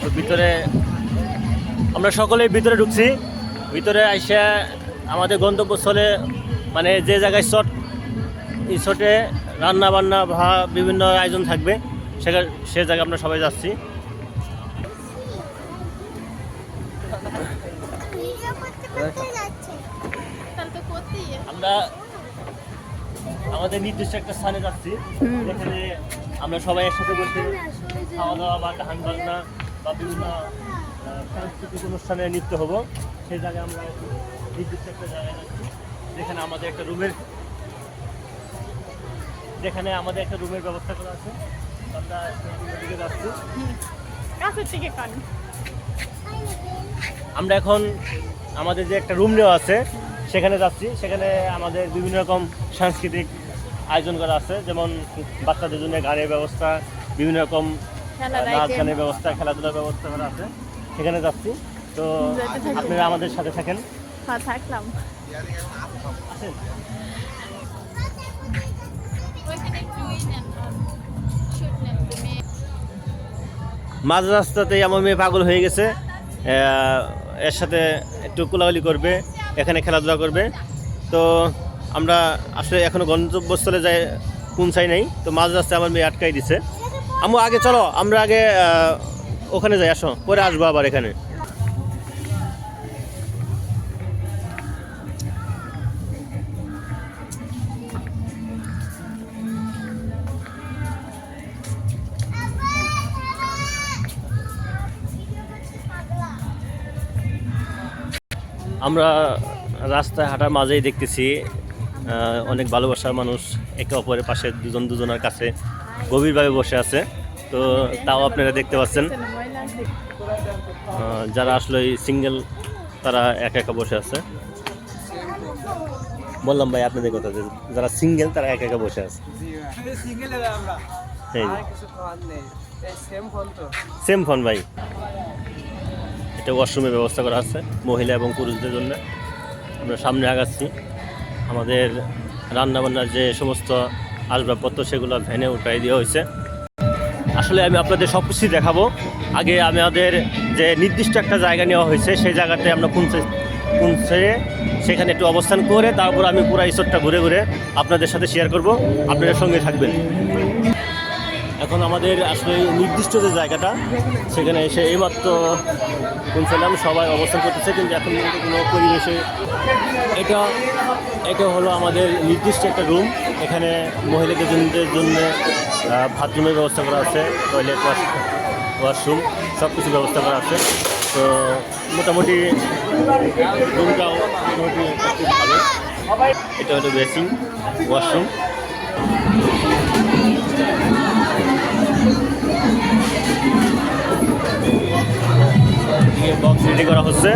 তো ভিতরে আমরা সকলেই ভিতরে ঢুকছি। ভিতরে আইসা আমাদের গন্তব্যস্থলে মানে যে জায়গায় শট, এই শটে রান্না বান্না বা বিভিন্ন আয়োজন থাকবে, সে জায়গায় আমরা সবাই যাচ্ছি। আমরা আমাদের নির্দিষ্ট একটা স্থানে যাচ্ছি, যেখানে আমরা সবাই একসাথে বসে খাওয়া দাওয়া বা গান বাজনা বা বিভিন্ন সাংস্কৃতিক অনুষ্ঠানে নৃত্য হবো। সেই জায়গায় আমরা নির্দিষ্ট একটা জায়গায় যাচ্ছি, যেখানে আমাদের একটা রুমের ব্যবস্থা করা আছে। আমরা সেই রুমের দিকে যাচ্ছি। আমরা এখন আমাদের যে একটা রুম নেওয়া আছে সেখানে যাচ্ছি। সেখানে আমাদের বিভিন্ন রকম সাংস্কৃতিক আয়োজন করা আছে, যেমন বাচ্চাদের জন্য গানের ব্যবস্থা, বিভিন্ন রকম নাচ গানের ব্যবস্থা, খেলাধুলার ব্যবস্থা করা আছে। সেখানে যাচ্ছি। তো আপনারা আমাদের সাথে থাকেন। থাকলাম। মাঝ রাস্তাতেই আমার মেয়ে পাগল হয়ে গেছে, এর সাথে একটু কোলাহলি করবে, এখানে খেলাধুলা করবে। তো আমরা আসলে এখনও গন্তব্যস্থলে যাই পৌঁছাই নাই। তো মাঝ রাস্তায় আমার মেয়ে আটকাই দিছে। আম্মু আগে চলো, আমরা আগে ওখানে যাই, আসো, পরে আসবো আবার এখানে। আমরা রাস্তায় হাঁটার মাঝেই দেখতেছি অনেক ভালোবাসার মানুষ একে অপরের পাশে দুজনের কাছে গভীরভাবে বসে আছে। তো তাও আপনারা দেখতে পাচ্ছেন, যারা আসলে সিঙ্গেল তারা একা একা বসে আছে। বললাম ভাই আপনাদের কথা, যারা সিঙ্গেল তারা একা একা বসে আছে। সেম ফোন ভাই। এটা ওয়াশরুমের ব্যবস্থা করা আছে মহিলা এবং পুরুষদের জন্য। আমরা সামনে আগাচ্ছি। আমাদের রান্নাবান্নার যে সমস্ত আসবাবপত্র সেগুলো ভ্যানে উঠাই দেওয়া হয়েছে। আসলে আমি আপনাদের সব কিছুই দেখাবো। আগে আমাদের যে নির্দিষ্ট একটা জায়গা নেওয়া হয়েছে সেই জায়গাতে আমরা পৌঁছে সেখানে একটু অবস্থান করে তারপর আমি পুরো রিসোর্টটা ঘুরে ঘুরে আপনাদের সাথে শেয়ার করব। আপনাদের সঙ্গে থাকবেন। এখন আমাদের আসলে নির্দিষ্ট যে জায়গাটা সেখানে এসে এইমাত্র পৌঁছালাম। সবাই অবস্থান করতেছে, কিন্তু এখন কিন্তু কোনো পরিবেশে এটা হলো আমাদের নির্দিষ্ট একটা রুম। এখানে মহিলাদের জন্য বাথরুমের ব্যবস্থা করা আছে, টয়লেট, ওয়াশরুম সব কিছু ব্যবস্থা করা আছে। তো মোটামুটি রুমটাও মোটামুটি খুব ভালো। এটা হলো বেসিং, ওয়াশরুম। বক্স রেডি করা হচ্ছে।